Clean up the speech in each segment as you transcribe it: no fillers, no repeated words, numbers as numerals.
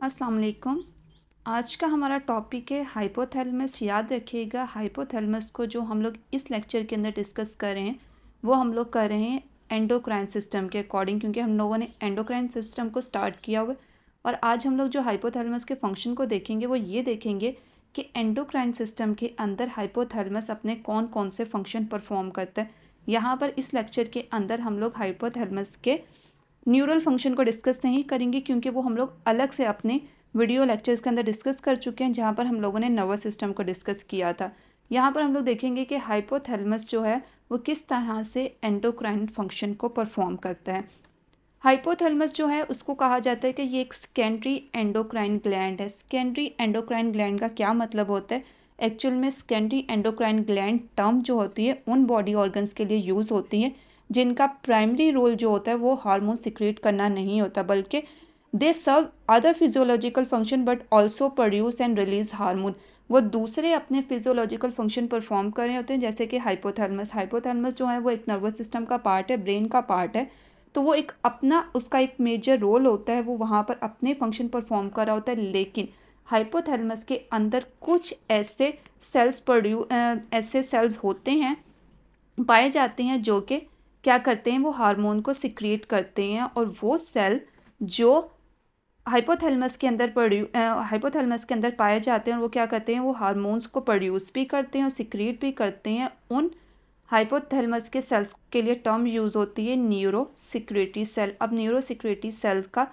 अस्सलाम वालेकुम। आज का हमारा टॉपिक है हाइपोथैलेमस। याद रखिएगा, हाइपोथैलेमस को जो हम लोग इस लेक्चर के अंदर डिस्कस कर रहे हैं वो हम लोग कर रहे हैं एंडोक्राइन सिस्टम के अकॉर्डिंग, क्योंकि हम लोगों ने एंडोक्राइन सिस्टम को स्टार्ट किया हुआ है। और आज हम लोग जो हाइपोथैलेमस के फंक्शन को देखेंगे वो ये देखेंगे कि एंडोक्राइन सिस्टम के अंदर हाइपोथैलेमस अपने कौन कौन से फंक्शन परफॉर्म करता है। यहाँ पर इस लेक्चर के अंदर हम लोग हाइपोथैलेमस के न्यूरल फंक्शन को डिस्कस नहीं करेंगे, क्योंकि वो हम लोग अलग से अपने वीडियो लेक्चर्स के अंदर डिस्कस कर चुके हैं, जहाँ पर हम लोगों ने नर्वस सिस्टम को डिस्कस किया था। यहाँ पर हम लोग देखेंगे कि हाइपोथैलेमस जो है वो किस तरह से एंडोक्राइन फंक्शन को परफॉर्म करता है। हाइपोथैलेमस जो है उसको कहा जाता है कि ये एक सेकेंडरी एंडोक्राइन ग्लैंड है। सेकेंडरी एंडोक्राइन ग्लैंड का क्या मतलब होता है? एक्चुअल में सेकेंडरी एंडोक्राइन ग्लैंड टर्म जो होती है उन बॉडी ऑर्गन्स के लिए यूज़ होती है जिनका प्राइमरी रोल जो होता है वो हार्मोन सिक्रेट करना नहीं होता, बल्कि they serve other physiological function but also produce and release hormone. वो दूसरे अपने फिजियोलॉजिकल फंक्शन परफॉर्म कर रहे होते हैं, जैसे कि हाइपोथैलेमस। हाइपोथैलेमस जो है वो एक नर्वस सिस्टम का पार्ट है, ब्रेन का पार्ट है। तो वो एक अपना उसका एक मेजर रोल होता है, वो वहाँ पर अपने फंक्शन परफॉर्म कर रहा होता है। लेकिन हाइपोथैलेमस के अंदर कुछ ऐसे सेल्स होते हैं, पाए जाते हैं, जो कि क्या करते हैं, वो हार्मोन को सिक्रिएट करते हैं। और वो सेल जो हाइपोथैलेमस के अंदर पाए जाते हैं, वो क्या करते हैं, वो हार्मोन्स को प्रोड्यूस भी करते हैं और सिक्रिएट भी करते हैं। उन हाइपोथैलेमस के सेल्स के लिए टर्म यूज़ होती है न्यूरो सिक्रेटरी सेल। अब न्यूरो सिक्रेटरी सेल्स का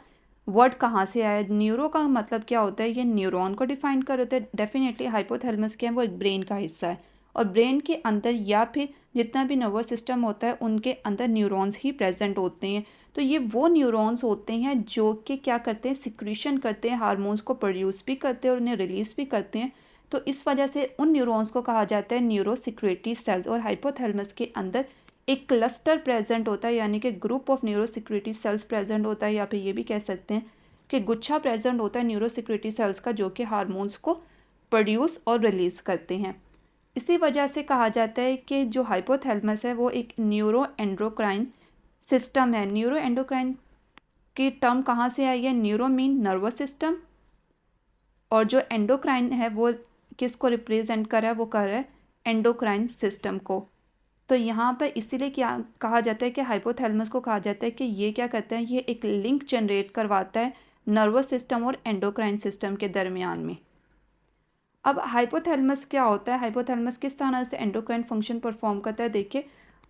वर्ड कहाँ से आया? न्यूरो का मतलब क्या होता है? ये न्यूरॉन को डिफाइन कर होता है। डेफिनेटली हाइपोथैलेमस क्या है, वो एक ब्रेन का हिस्सा है, और ब्रेन के अंदर या फिर जितना भी नर्वस सिस्टम होता है उनके अंदर न्यूरॉन्स ही प्रेजेंट होते हैं। तो ये वो न्यूरॉन्स होते हैं जो कि क्या करते हैं, सिक्रीशन करते हैं, हार्मोन्स को प्रोड्यूस भी करते हैं और उन्हें रिलीज़ भी करते हैं। तो इस वजह से उन न्यूरॉन्स को कहा जाता है न्यूरो सिक्रेटरी सेल्स। और हाइपोथैलेमस के अंदर एक क्लस्टर प्रेजेंट होता है, यानी कि group of neuro secretory cells present होता है, या फिर ये भी कह सकते हैं कि गुच्छा प्रेजेंट होता है न्यूरो सिक्रेटरी सेल्स का, जो कि हार्मोन्स को प्रोड्यूस और रिलीज़ करते हैं। इसी वजह से कहा जाता है कि जो हाइपोथैलेमस है वो एक न्यूरो एंडोक्राइन सिस्टम है। न्यूरो एंडोक्राइन की टर्म कहाँ से आई है? न्यूरो मीन नर्वस सिस्टम, और जो एंडोक्राइन है वो किसको रिप्रेजेंट कर रहा है? वो कर रहा है एंडोक्राइन सिस्टम को। तो यहाँ पर इसीलिए क्या कहा जाता है कि हाइपोथैलेमस को कहा जाता है कि ये क्या करता है, ये एक लिंक जनरेट करवाता है नर्वस सिस्टम और एंडोक्राइन सिस्टम के दरमियान में। अब हाइपोथैलेमस क्या होता है? हाइपोथैलेमस किस तरह से एंडोक्राइन फंक्शन परफॉर्म करता है? देखिए,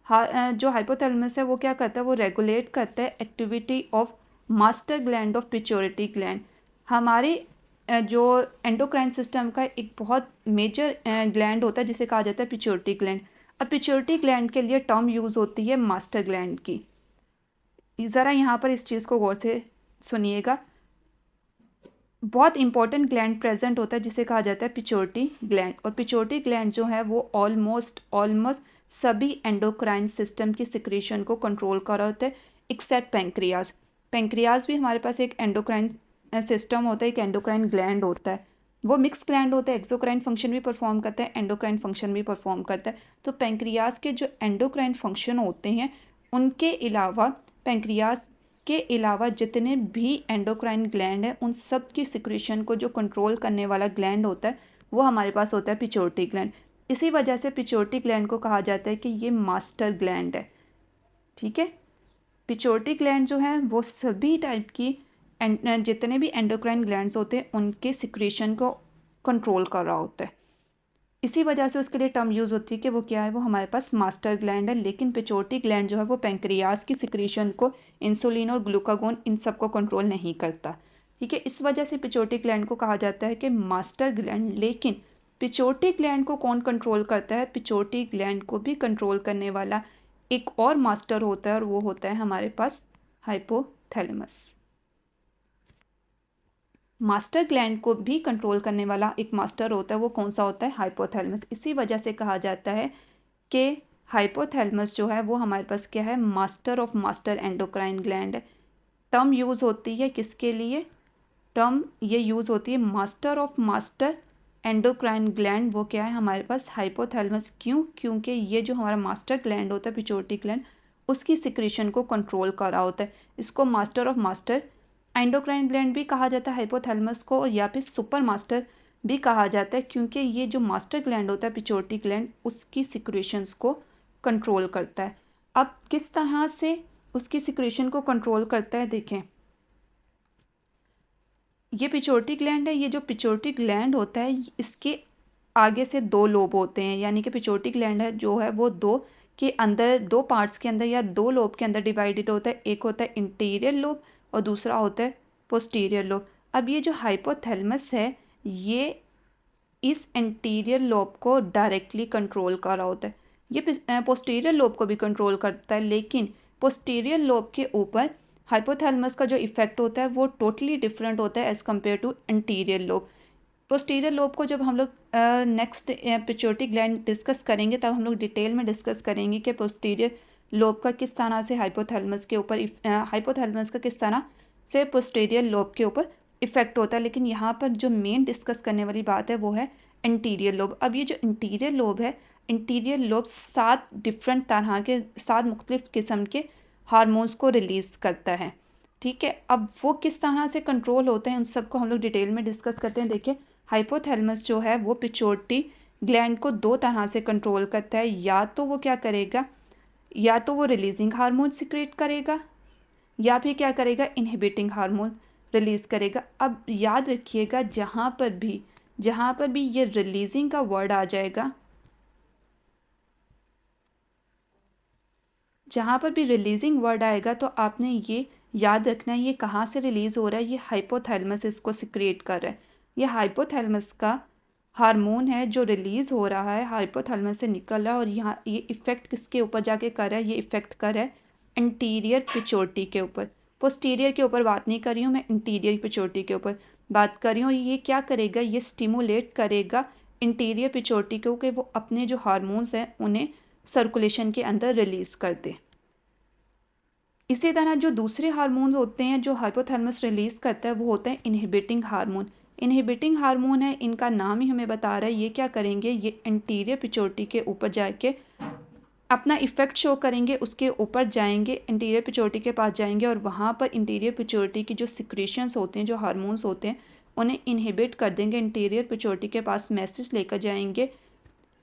जो हाइपोथैलेमस है वो क्या करता है, वो रेगुलेट करता है activity of master gland of pituitary gland. हमारे जो एंडोक्राइन सिस्टम का एक बहुत मेजर ग्लैंड होता है जिसे कहा जाता है पिट्यूटरी ग्लैंड। अब पिट्यूटरी ग्लैंड के लिए टर्म यूज़ होती है मास्टर ग्लैंड की। ज़रा यहाँ पर इस चीज़ को गौर से सुनिएगा। बहुत इंपॉर्टेंट ग्लैंड प्रेजेंट होता है जिसे कहा जाता है पिट्यूटरी ग्लैंड, और पिट्यूटरी ग्लैंड जो है वो ऑलमोस्ट सभी एंडोक्राइन सिस्टम की सिक्रीशन को कंट्रोल कर रहा होता है, एक्सेप्ट पेंक्रियाज। पेंक्रियाज भी हमारे पास एक एंडोक्राइन सिस्टम होता है, एक एंडोक्राइन ग्लैंड होता है। वो मिक्स ग्लैंड होता है, एक्सोक्राइन फंक्शन भी परफॉर्म करता है, एंडोक्राइन फंक्शन भी परफॉर्म करता है। तो पेंक्रियाज के जो एंडोक्राइन फंक्शन होते हैं उनके अलावा, पेंक्रियाज के अलावा जितने भी एंडोक्राइन ग्लैंड हैं उन सब की सिक्रीशन को जो कंट्रोल करने वाला ग्लैंड होता है वो हमारे पास होता है पिट्यूटरी ग्लैंड। इसी वजह से पिट्यूटरी ग्लैंड को कहा जाता है कि ये मास्टर ग्लैंड है। ठीक है, पिट्यूटरी ग्लैंड जो है वो सभी टाइप की जितने भी एंडोक्राइन ग्लैंड्स होते हैं उनके सिक्रीशन को कंट्रोल कर रहा होता है। इसी वजह से उसके लिए टर्म यूज़ होती है कि वो क्या है, वो हमारे पास मास्टर ग्लैंड है। लेकिन पिट्यूटरी ग्लैंड जो है वो पेंक्रियाज की सिक्रीशन को, इंसुलिन और ग्लूकागोन, इन सब को कंट्रोल नहीं करता। ठीक है, इस वजह से पिट्यूटरी ग्लैंड को कहा जाता है कि मास्टर ग्लैंड। लेकिन पिट्यूटरी ग्लैंड को कौन कंट्रोल करता है? पिट्यूटरी ग्लैंड को भी कंट्रोल करने वाला एक और मास्टर होता है, और वो होता है हमारे पास हाइपोथैलेमस। मास्टर ग्लैंड को भी कंट्रोल करने वाला एक मास्टर होता है, वो कौन सा होता है? हाइपोथैलेमस। इसी वजह से कहा जाता है कि हाइपोथैलेमस जो है वो हमारे पास क्या है, master of master endocrine gland है। टर्म यूज़ होती है किसके लिए? टर्म ये यूज़ होती है master of master endocrine gland, वो क्या है हमारे पास? हाइपोथैलेमस। क्यों? क्योंकि ये जो हमारा मास्टर ग्लैंड होता है पिट्यूटरी ग्लैंड, उसकी सिक्रीशन को कंट्रोल कर रहा होता है। इसको master of master endocrine gland भी कहा जाता है हाइपोथैलेमस को, और या फिर सुपर मास्टर भी कहा जाता है, क्योंकि ये जो मास्टर ग्लैंड होता है पिट्यूटरी ग्लैंड, उसकी सिक्रेशंस को कंट्रोल करता है। अब किस तरह से उसकी सिक्रेशन को कंट्रोल करता है, देखें। ये पिट्यूटरी ग्लैंड है, ये जो पिट्यूटरी ग्लैंड होता है इसके आगे से दो लोब होते हैं, यानी कि पिट्यूटरी ग्लैंड है जो है वो दो के अंदर, दो पार्ट्स के अंदर या दो लोब के अंदर डिवाइडेड होता है। एक होता है इंटीरियर लोब और दूसरा होता है पोस्टीरियर लोब। अब ये जो हाइपोथैलेमस है ये इस इंटीरियर लोब को डायरेक्टली कंट्रोल कर रहा होता है। ये पोस्टीरियर लोब को भी कंट्रोल करता है, लेकिन पोस्टीरियर लोब के ऊपर हाइपोथैलेमस का जो इफेक्ट होता है वो टोटली डिफरेंट होता है as compare to interior lobe. Posterior lobe को जब हम लोग नेक्स्ट पिट्यूटरी ग्लैंड डिस्कस करेंगे तब हम लोग डिटेल में डिस्कस करेंगे कि पोस्टीरियर लोब का किस तरह से हाइपोथैलेमस के ऊपर हाइपोथैलेमस का किस तरह से पोस्टीरियर लोब के ऊपर इफेक्ट होता है। लेकिन यहाँ पर जो मेन डिस्कस करने वाली बात है वो है इंटीरियर लोब। अब ये जो इंटीरियर लोब है, इंटीरियर लोब 7 डिफरेंट तरह के 7 मुख्तलिफ किस्म के हार्मोन्स को रिलीज़ करता है। ठीक है, अब वो किस तरह से कंट्रोल होते हैं उन सबको हम लोग डिटेल में डिस्कस करते हैं। देखिए, हाइपोथैलेमस जो है वो पिट्यूटरी ग्लैंड को दो तरह से कंट्रोल करता है। या तो वो क्या करेगा, या तो वो रिलीजिंग हार्मोन सिक्रेट करेगा, या फिर क्या करेगा, इनहिबिटिंग हार्मोन रिलीज़ करेगा। अब याद रखिएगा, जहाँ पर भी ये रिलीजिंग का वर्ड आ जाएगा, जहाँ पर भी रिलीजिंग वर्ड आएगा तो आपने ये याद रखना है ये कहाँ से रिलीज़ हो रहा है, ये हाइपोथैलेमस इसको सिक्रिएट कर रहा है। ये हाइपोथैलेमस का हार्मोन है जो रिलीज़ हो रहा है, हाइपोथैलेमस से निकल रहा है, और यहाँ ये इफ़ेक्ट किसके ऊपर जाके कर रहा है, ये इफ़ेक्ट कर रहा है इंटीरियर पिट्यूटरी के ऊपर। पोस्टीरियर के ऊपर बात नहीं कर रही हूँ मैं, इंटीरियर पिट्यूटरी के ऊपर बात कर रही हूँ। और ये क्या करेगा, ये स्टिमुलेट करेगा इंटीरियर पिट्यूटरी को कि वो अपने जो हार्मोन्स हैं उन्हें सर्कुलेशन के अंदर रिलीज़ कर दे। इसी तरह जो दूसरे हार्मोन्स होते हैं जो हाइपोथैलेमस रिलीज़ करता है वो होता है इनहिबिटिंग हार्मोन। इनहिबिटिंग हार्मोन है, इनका नाम ही हमें बता रहा है ये क्या करेंगे, ये इंटीरियर पिट्यूटरी के ऊपर जाके अपना इफ़ेक्ट शो करेंगे, उसके ऊपर जाएंगे, इंटीरियर पिट्यूटरी के पास जाएंगे और वहाँ पर इंटीरियर पिट्यूटरी की जो सिक्रेशंस होते हैं, जो हार्मोन्स होते हैं, उन्हें इनहिबिट कर देंगे। इंटीरियर पिट्यूटरी के पास मैसेज लेकर जाएंगे।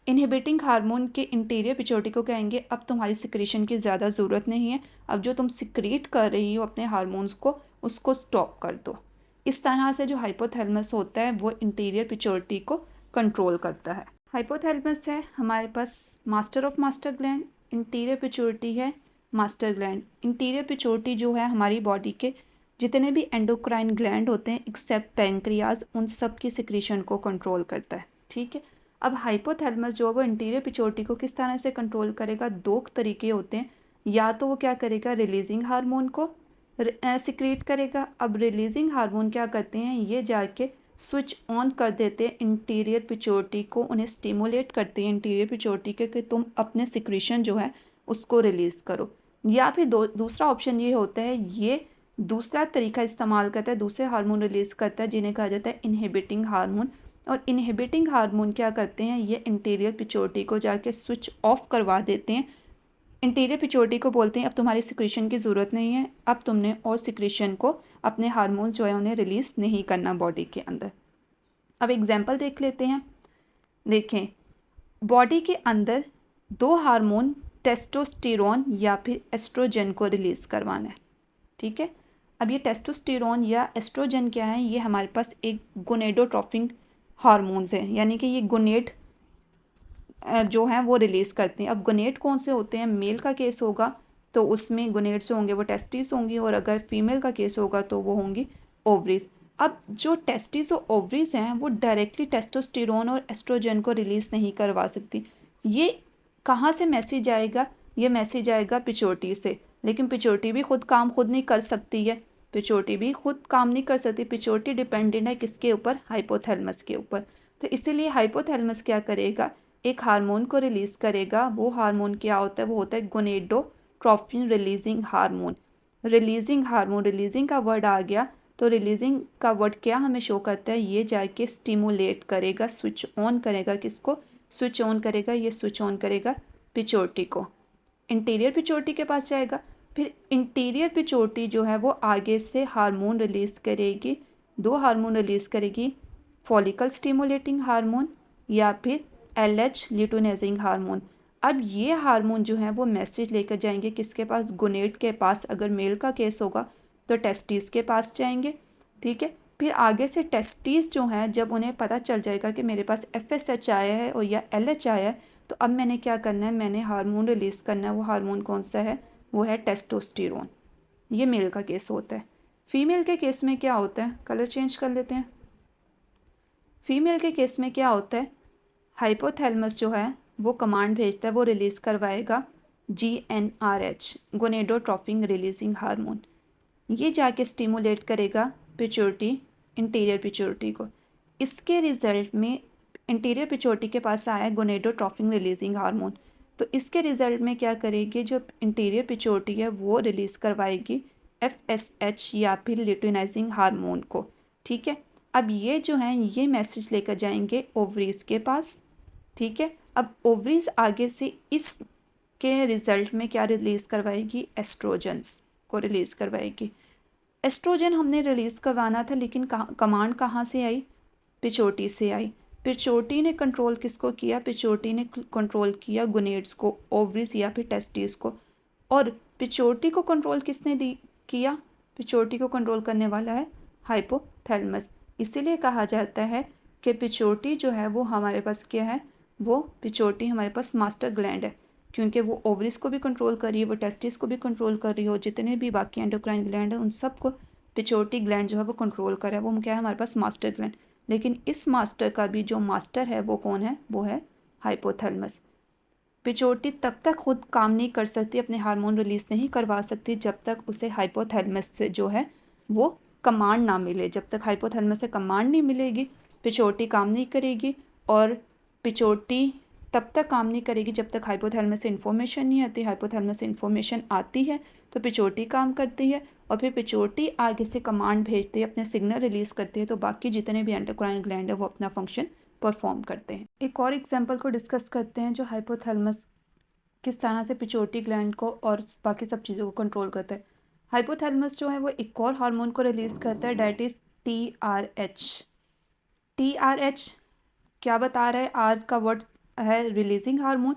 इनहिबिटिंग हार्मोन के इंटीरियर पिट्यूटरी को कहेंगे अब तुम्हारी सिक्रेशन की ज़्यादा ज़रूरत नहीं है, अब जो तुम सिक्रेट कर रही हो अपने हार्मोन्स को उसको स्टॉप कर दो। इस तरह से जो हाइपोथैलेमस होता है वो इंटीरियर पिट्यूटरी को कंट्रोल करता है। हाइपोथैलेमस है हमारे पास master of master gland, interior pituitary है मास्टर ग्लैंड। इंटीरियर पिट्यूटरी जो है हमारी बॉडी के जितने भी एंडोक्राइन ग्लैंड होते हैं एक्सेप्ट पैंक्रियाज, उन सब की सिक्रेशन को कंट्रोल करता है। ठीक है, अब हाइपोथैलेमस जो है वो इंटीरियर पिट्यूटरी को किस तरह से कंट्रोल करेगा, दो तरीके होते हैं। या तो वो क्या करेगा, रिलीजिंग हार्मोन को सिक्रेट करेगा। अब रिलीजिंग हार्मोन क्या करते हैं, ये जाके स्विच ऑन कर देते हैं इंटीरियर पिट्यूटरी को, उन्हें स्टिमुलेट करते हैं इंटीरियर पिट्यूटरी के कि तुम अपने सिक्रेशन जो है उसको रिलीज़ करो। या फिर दूसरा ऑप्शन ये होता है, ये दूसरा तरीका इस्तेमाल करता है, दूसरे हार्मोन रिलीज़ करता है जिन्हें कहा जाता है इनहिबिटिंग हार्मोन। और इनहिबिटिंग हार्मोन क्या करते हैं, ये इंटीरियर पिट्यूटरी को जाके स्विच ऑफ करवा देते हैं। इंटीरियर पिट्यूटरी को बोलते हैं अब तुम्हारी सिक्रेशन की ज़रूरत नहीं है, अब तुमने और सिक्रेशन को अपने हार्मोन जो है उन्हें रिलीज़ नहीं करना बॉडी के अंदर। अब एग्जांपल देख लेते हैं। देखें, बॉडी के अंदर दो हार्मोन टेस्टोस्टेरोन या फिर एस्ट्रोजन को रिलीज़ करवाना है। ठीक है, अब ये टेस्टोस्टेरोन या एस्ट्रोजन क्या है, ये हमारे पास एक गोनेडोट्रोपिक हार्मोन्स हैं, यानी कि ये गोनेड जो हैं वो रिलीज़ करते हैं। अब गोनेड कौन से होते हैं, मेल का केस होगा तो उसमें गोनेड से होंगे वो टेस्टिस होंगी, और अगर फीमेल का केस होगा तो वो होंगी ओवरीज। अब जो टेस्टिस और ओवरीज हैं वो डायरेक्टली टेस्टोस्टेरोन और एस्ट्रोजन को रिलीज़ नहीं करवा सकती। ये कहाँ से मैसेज आएगा, ये मैसेज आएगा पिट्यूटरी से, लेकिन पिट्यूटरी भी खुद काम खुद नहीं कर सकती है, पिट्यूटरी भी खुद काम नहीं कर सकती। पिट्यूटरी डिपेंडेंट है किसके ऊपर, हाइपोथैलेमस के ऊपर। तो इसीलिए हाइपोथैलेमस क्या करेगा, एक हार्मोन को रिलीज़ करेगा। वो हार्मोन क्या होता है, वो होता है gonadotropin releasing hormone. Releasing hormone, releasing का वर्ड आ गया तो रिलीजिंग का वर्ड क्या हमें शो करता है, ये जाके स्टिमुलेट करेगा, स्विच ऑन करेगा। किसको स्विच ऑन करेगा, ये स्विच ऑन करेगा पिट्यूटरी को। इंटीरियर पिट्यूटरी के पास जाएगा, फिर इंटीरियर पिट्यूटरी जो है वो आगे से हार्मोन रिलीज़ करेगी, 2 हार्मोन रिलीज़ करेगी, फॉलिकल स्टिमुलेटिंग हार्मोन या फिर LH ल्यूटिनाइजिंग हार्मोन। अब ये हार्मोन जो है वो मैसेज लेकर जाएंगे किसके पास, गोनेड के पास। अगर मेल का केस होगा तो टेस्टिस के पास जाएंगे, ठीक है। फिर आगे से टेस्टिस जो हैं जब उन्हें पता चल जाएगा कि मेरे पास FSH आया है और या LH आया है, तो अब मैंने क्या करना है, मैंने हार्मोन रिलीज़ करना है। वो हार्मोन कौन सा है, वो है टेस्टोस्टेरोन। ये मेल का केस होता है। फीमेल के केस में क्या होता है, कलर चेंज कर लेते हैं। फीमेल के केस में क्या होता है, हाइपोथैलेमस जो है वो कमांड भेजता है, वो रिलीज़ करवाएगा GnRH, गोनेडोट्रोपिन रिलीजिंग हार्मोन। ये जाके स्टिमुलेट करेगा पिट्यूटरी, इंटीरियर पिट्यूटरी को। इसके रिजल्ट में इंटीरियर पिट्यूटरी के पास आया है गोनेडोट्रोपिन रिलीजिंग हार्मोन, तो इसके रिजल्ट में क्या करेगी, जो इंटीरियर पिट्यूटरी है वो रिलीज़ करवाएगी FSH या फिर ल्यूटिनाइजिंग हार्मोन को, ठीक है। अब ये जो हैं ये मैसेज लेकर जाएंगे ओवरीज के पास, ठीक है। अब ओवरीज आगे से इसके रिजल्ट में क्या रिलीज़ करवाएगी, एस्ट्रोजन्स को रिलीज़ करवाएगी। एस्ट्रोजन हमने रिलीज़ करवाना था, लेकिन कमांड कहाँ से आई, पिट्यूटरी से आई। पिट्यूटरी ने कंट्रोल किसको किया, पिट्यूटरी ने कंट्रोल किया गोनेड्स को, ओवरीज या फिर टेस्टिस को। और पिट्यूटरी को कंट्रोल किसने किया, पिट्यूटरी को कंट्रोल करने वाला है हाइपोथैलेमस। इसीलिए कहा जाता है कि पिट्यूटरी जो है वो हमारे पास क्या है, वो पिट्यूटरी हमारे पास मास्टर ग्लैंड है, क्योंकि वो ओवरीज को भी कंट्रोल कर रही है, वो टेस्टिस को भी कंट्रोल कर रही हो, जितने भी बाकी एंडोक्राइन ग्लैंड है उन सबको पिट्यूटरी ग्लैंड जो है वो कंट्रोल कर रहा है। वो क्या है, हमारे पास मास्टर ग्लैंड। लेकिन इस मास्टर का भी जो मास्टर है वो कौन है, वो है हाइपोथैलेमस। पिट्यूटरी तब तक खुद काम नहीं कर सकती, अपने हार्मोन रिलीज़ नहीं करवा सकती जब तक उसे हाइपोथैलेमस से जो है वो कमांड ना मिले। जब तक हाइपोथैलेमस से कमांड नहीं मिलेगी पिट्यूटरी काम नहीं करेगी, और पिट्यूटरी तब तक काम नहीं करेगी जब तक हाइपोथैलेमस से इन्फॉर्मेशन नहीं आती। हाइपोथैलेमस से इन्फॉर्मेशन आती है तो पिट्यूटरी काम करती है, और फिर पिट्यूटरी आगे से कमांड भेजती है, अपने सिग्नल रिलीज़ करती है, तो बाकी जितने भी एंडोक्राइन ग्लैंड है वो अपना फंक्शन परफॉर्म करते हैं। एक और एग्जांपल को डिस्कस करते हैं, जो हाइपोथैलेमस किस तरह से पिट्यूटरी ग्लैंड को और बाकी सब चीज़ों को कंट्रोल करता है। हाइपोथैलेमस जो है वो एक और हार्मोन को रिलीज़ करता है, डैट इज़ TRH। TRH क्या बता रहा है, आर का वर्ड है रिलीजिंग हार्मोन,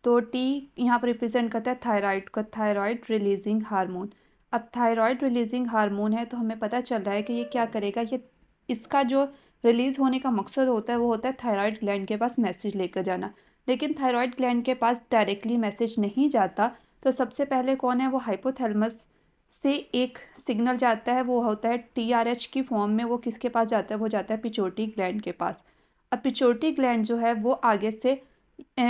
तो टी यहाँ पर रिप्रेजेंट करता है थायराइड का, थायराइड रिलीजिंग हार्मोन। अब थायराइड रिलीजिंग हार्मोन है तो हमें पता चल रहा है कि ये क्या करेगा, ये इसका जो रिलीज़ होने का मकसद होता है वो होता है थायराइड ग्लैंड के पास मैसेज लेकर जाना। लेकिन थायराइड ग्लैंड के पास डायरेक्टली मैसेज नहीं जाता, तो सबसे पहले कौन है, वो हाइपोथैलेमस से एक सिग्नल जाता है, वो होता है TRH की फॉर्म में। वो किसके पास जाता है, वो जाता है पिट्यूटरी ग्लैंड के पास। अब पिट्यूटरी ग्लैंड जो है वो आगे से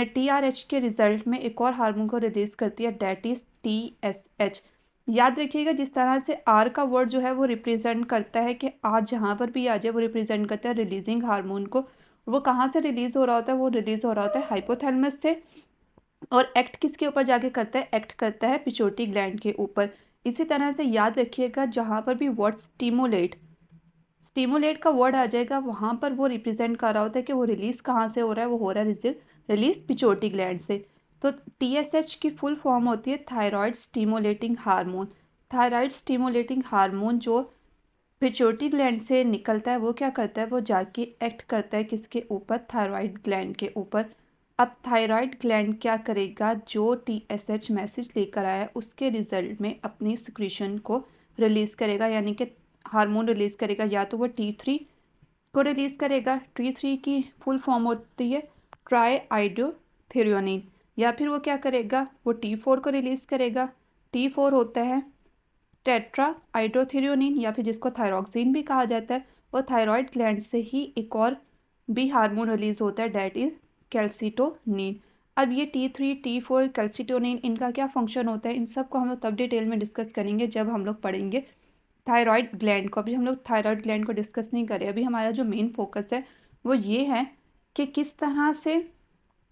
TRH के रिजल्ट में एक और हार्मोन को रिलीज़ करती है, डैट इज़ TSH। याद रखिएगा, जिस तरह से आर का वर्ड जो है वो रिप्रेजेंट करता है कि आर जहाँ पर भी आ जाए वो रिप्रेजेंट करता है रिलीजिंग हार्मोन को। वो कहाँ से रिलीज़ हो रहा होता है, वो रिलीज़ हो रहा होता है हाइपोथैलेमस से, और एक्ट किसके ऊपर जाके करता है, एक्ट करता है पिट्यूटरी ग्लैंड के ऊपर। इसी तरह से याद रखिएगा, जहाँ पर भी वर्ड स्टिमुलेट, स्टिमुलेट का वर्ड आ जाएगा वहाँ पर वो रिप्रेजेंट कर रहा होता है कि वो रिलीज़ कहाँ से हो रहा है, वो हो रहा है रिलीज़ पिट्यूटरी ग्लैंड से। तो TSH की फुल फॉर्म होती है thyroid stimulating hormone. Thyroid stimulating hormone जो पिट्यूटरी ग्लैंड से निकलता है वो क्या करता है, वो जाके एक्ट करता है किसके ऊपर, थायराइड ग्लैंड के ऊपर। अब थायराइड ग्लैंड क्या करेगा, जो TSH मैसेज लेकर आया है उसके रिजल्ट में अपनी सिक्रीशन को रिलीज़ करेगा, यानी कि हार्मोन रिलीज़ करेगा। या तो वो T3 को रिलीज़ करेगा, T3 की फुल फॉर्म होती है ट्राई आइडोथेरियोनिन, या फिर वो क्या करेगा, वो T4 को रिलीज़ करेगा। T4 होता है टेट्रा आइडोथेरियोनिन, या फिर जिसको थायरॉक्सिन भी कहा जाता है। और थायराइड ग्लैंड से ही एक और भी हार्मोन रिलीज़ होता है, डैट इज़ कैल्सिटोनिन। अब ये T3 T4 कैल्सिटोनिन, इनका क्या फंक्शन होता है, इन सब को हम लोग तब डिटेल में डिस्कस करेंगे जब हम लोग पढ़ेंगे थायराइड ग्लैंड को। अभी हम लोग थायराइड ग्लैंड को डिस्कस नहीं करें, अभी हमारा जो मेन फोकस है वो ये है कि किस तरह से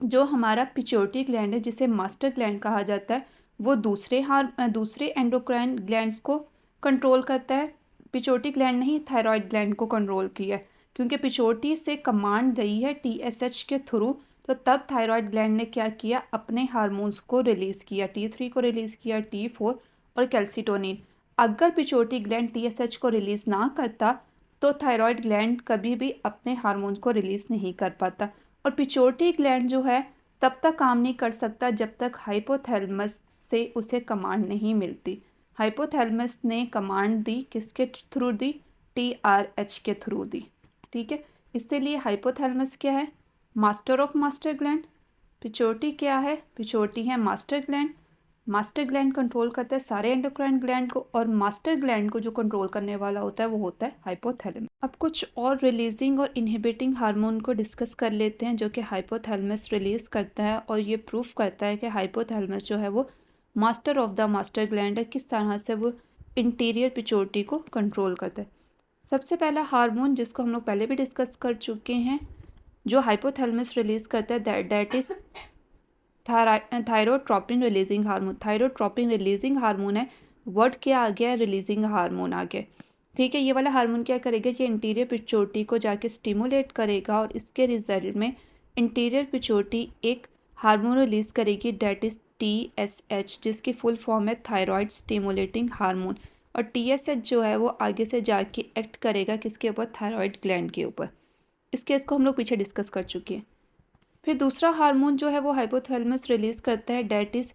जो हमारा पिट्यूटरी ग्लैंड है, जिसे मास्टर ग्लैंड कहा जाता है, वो दूसरे एंडोक्राइन ग्लैंड्स को कंट्रोल करता है। पिट्यूटरी ग्लैंड ने ही थायराइड ग्लैंड को कंट्रोल किया है, क्योंकि पिट्यूटरी से कमांड गई है TSH के थ्रू। तो तब थायराइड ग्लैंड ने क्या किया, अपने हार्मोन्स को रिलीज़ किया, T3 को रिलीज़ किया, T4, और कैल्सिटोनिन। अगर पिट्यूटरी ग्लैंड TSH को रिलीज़ ना करता तो थायराइड ग्लैंड कभी भी अपने हार्मोन्स को रिलीज़ नहीं कर पाता, और पिट्यूटरी ग्लैंड जो है तब तक काम नहीं कर सकता जब तक हाइपोथैलेमस से उसे कमांड नहीं मिलती। हाइपोथैलेमस ने कमांड दी, किसके थ्रू दी? TRH के थ्रू दी। ठीक है, इसलिए हाइपोथैलेमस क्या है? Master of master gland. Pituitary क्या है? पिट्यूटरी है master gland. Master gland control करता है सारे एंडोक्राइन ग्लैंड को, और मास्टर ग्लैंड को जो कंट्रोल करने वाला होता है वो होता है हाइपोथैलेमस। अब कुछ और रिलीजिंग और इनहिबिटिंग हार्मोन को डिस्कस कर लेते हैं जो कि हाइपोथैलेमस रिलीज करता है, और ये प्रूफ करता है कि हाइपोथैलेमस जो है वो master of the master gland है, किस तरह से वो इंटीरियर पिट्यूटरी को कंट्रोल करता है। सबसे पहला हार्मोन जिसको हम लोग पहले भी डिस्कस कर चुके हैं जो हाइपोथैलेमस रिलीज करता है, that is thyrotropin releasing hormone. Thyrotropin releasing hormone है, वर्ड क्या आ गया? रिलीजिंग हार्मोन आ गया। ठीक है, ये वाला हार्मोन क्या करेगा? ये इंटीरियर पिट्यूटरी को जाके स्टिमुलेट करेगा, और इसके रिजल्ट में इंटीरियर पिट्यूटरी एक हार्मोन रिलीज करेगी, डेट इज TSH, जिसकी फुल फॉर्म है थायराइड स्टिमुलेटिंग हार्मोन। और TSH जो है वो आगे से जाके एक्ट करेगा किसके ऊपर? थायराइड ग्लैंड के ऊपर। इस केस को हम लोग पीछे डिस्कस कर चुके हैं। फिर दूसरा हार्मोन जो है वो हाइपोथैलेमस रिलीज करता है, that is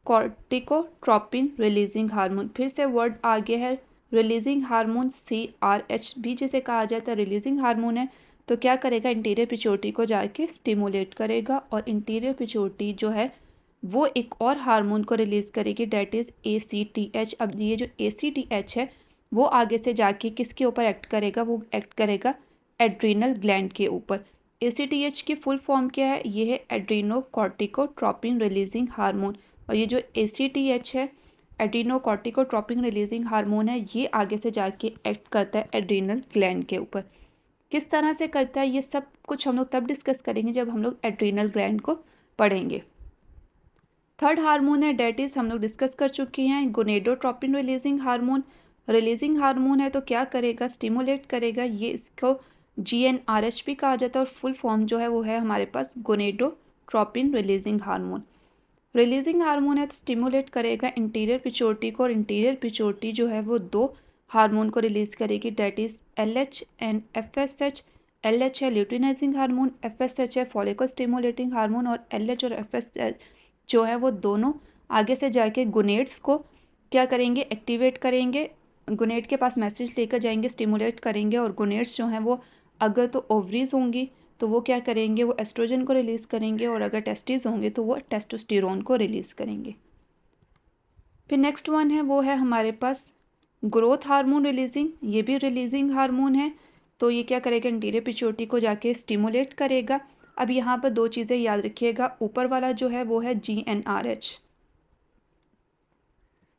corticotropin releasing hormone. फिर से वर्ड आ गया है रिलीजिंग हार्मोन, CRH भी जिसे कहा जाता है रिलीजिंग हार्मोन है। तो क्या करेगा? इंटीरियर पिट्यूटरी को जाके स्टिमुलेट करेगा, और इंटीरियर पिट्यूटरी जो है वो एक और हार्मोन को रिलीज करेगी, डेट इज ACTH। अब ये जो ACTH है वो आगे से जाके किसके ऊपर एक्ट करेगा? वो एक्ट करेगा एड्रीनल ग्लैंड के ऊपर। ACTH की फुल फॉर्म क्या है? ये है एड्रीनोकॉर्टिकोट्रोपिन रिलीजिंग हार्मोन। और ये जो ACTH है, एड्रीनोकॉर्टिकोट्रोपिन रिलीजिंग हार्मोन है, ये आगे से जाके एक्ट करता है एड्रीनल ग्लैंड के ऊपर। किस तरह से करता है ये सब कुछ हम लोग तब डिस्कस करेंगे जब हम लोग एड्रीनल ग्लैंड को पढ़ेंगे। थर्ड हार्मोन है, डेट इज हम लोग डिस्कस कर चुके हैं, gonadotropin releasing hormone. Releasing hormone है तो क्या करेगा? स्टिमुलेट करेगा। ये इसको GnRH भी कहा जाता है, और फुल फॉर्म जो है वो है हमारे पास gonadotropin releasing hormone. Releasing hormone है तो स्टिमुलेट करेगा इंटीरियर पिट्यूटरी को, और इंटीरियर पिट्यूटरी जो है वो दो हार्मोन को रिलीज करेगी, that is LH and FSH। LH है ल्यूटिनाइजिंग हार्मोन, FSH है फॉलिकल स्टिमुलेटिंग हार्मोन, और LH और FSH जो है वो दोनों आगे से जाके गुनेड्स को क्या करेंगे? एक्टिवेट करेंगे। गुनेड के पास मैसेज लेकर जाएंगे, स्टिमुलेट करेंगे, और गुनेड्स जो हैं वो अगर तो ओवरीज होंगी तो वो क्या करेंगे? वो एस्ट्रोजन को रिलीज़ करेंगे, और अगर टेस्टिस होंगे तो वो टेस्टोस्टेरोन को रिलीज़ करेंगे। फिर नेक्स्ट वन है वो है हमारे पास ग्रोथ हार्मोन रिलीजिंग। ये भी रिलीजिंग हार्मोन है, तो ये क्या करेगा? इंटीरियर पिट्यूटरी को जाके स्टिमुलेट करेगा। अब यहाँ पर दो चीज़ें याद रखिएगा, ऊपर वाला जो है वो है GnRH,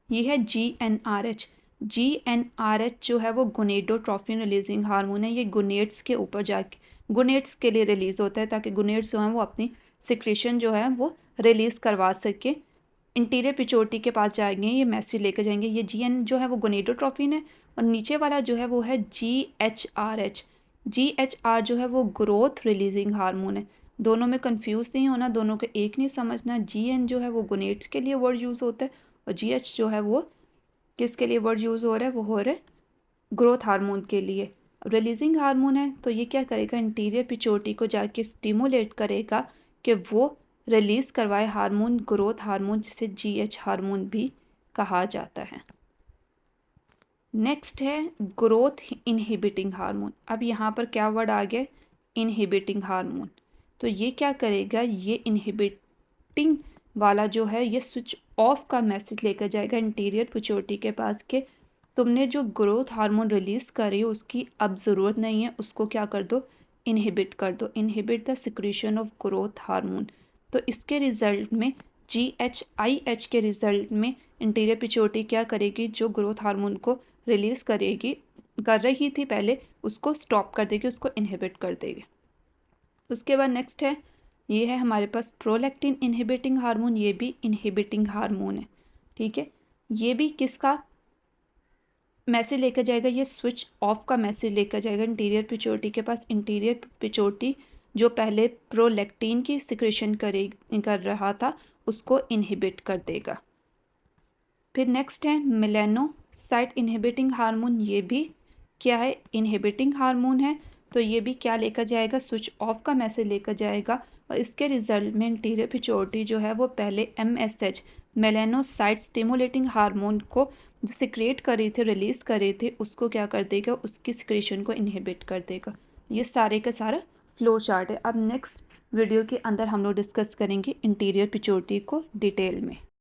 ये है GnRH। GnRH जो है वो गोनेडोट्रोपिन रिलीजिंग हार्मोन है, ये गुनेड्स के ऊपर जाके गुनेड्स के लिए रिलीज़ होता है ताकि गुनेड्स जो हैं वो अपनी सिक्रेशन जो है वो रिलीज़ करवा सके। इंटीरियर पिट्यूटरी के पास जाएंगे, ये मैसेज लेकर जाएंगे। ये GN जो है वो गोनेडोट्रोपिन है, और नीचे वाला जो है वो है GHRH। GHR जो है वो ग्रोथ रिलीजिंग हार्मोन है। दोनों में कंफ्यूज नहीं होना, दोनों को एक नहीं समझना। GN जो है वो गुनेड्स के लिए वर्ड यूज़ होता है, और GH जो है वो किसके लिए वर्ड यूज़ हो रहा है? वो हो रहा है ग्रोथ हार्मोन के लिए। रिलीजिंग हार्मोन है तो ये क्या करेगा? इंटीरियर पिट्यूटरी को जाके स्टिमुलेट करेगा कि वो रिलीज़ करवाए हार्मोन, ग्रोथ हार्मोन, जिसे GH हार्मोन भी कहा जाता है। नेक्स्ट है ग्रोथ इनहिबिटिंग हार्मोन। अब यहाँ पर क्या वर्ड आ गया? Inhibiting hormone. तो ये क्या करेगा? ये इनहिबिटिंग वाला जो है ये स्विच ऑफ का मैसेज लेकर जाएगा इंटीरियर पिट्यूटरी के पास के तुमने जो ग्रोथ हार्मोन रिलीज़ करी हो उसकी अब ज़रूरत नहीं है, उसको क्या कर दो? इनहिबिट कर दो। Inhibit the secretion of growth hormone. तो इसके रिजल्ट में GHIH के रिजल्ट में इंटीरियर पिट्यूटरी क्या करेगी? जो ग्रोथ हार्मोन को रिलीज़ कर रही थी पहले, उसको स्टॉप कर देगी, उसको इनहिबिट कर देगी। उसके बाद नेक्स्ट है, ये है हमारे पास प्रोलैक्टिन इनहिबिटिंग हार्मोन। ये भी इनहिबिटिंग हार्मोन है, ठीक है। ये भी किसका मैसेज लेकर जाएगा? ये स्विच ऑफ का मैसेज लेकर जाएगा इंटीरियर पिट्यूटरी के पास। इंटीरियर पिट्यूटरी जो पहले प्रोलैक्टिन की सिक्रेशन कर रहा था उसको इनहिबिट कर देगा। फिर नेक्स्ट है मेलानोसाइट इनहिबिटिंग हार्मोन, ये भी क्या है, इनहिबिटिंग हार्मोन है। तो ये भी क्या लेकर जाएगा, स्विच ऑफ का मैसेज लेकर जाएगा और इसके रिजल्ट में इंटीरियर पिट्यूटरी जो है वो पहले MSH मेलानोसाइट स्टिमुलेटिंग हार्मोन को जो सिक्रेट कर रही थे, रिलीज़ कर रहे थे, उसको क्या कर देगा, उसकी सिक्रेशन को इनहिबिट कर देगा। ये सारे का सारा फ्लो चार्ट है। अब नेक्स्ट वीडियो के अंदर हम लोग डिस्कस करेंगे इंटीरियर पिट्यूटरी को डिटेल में।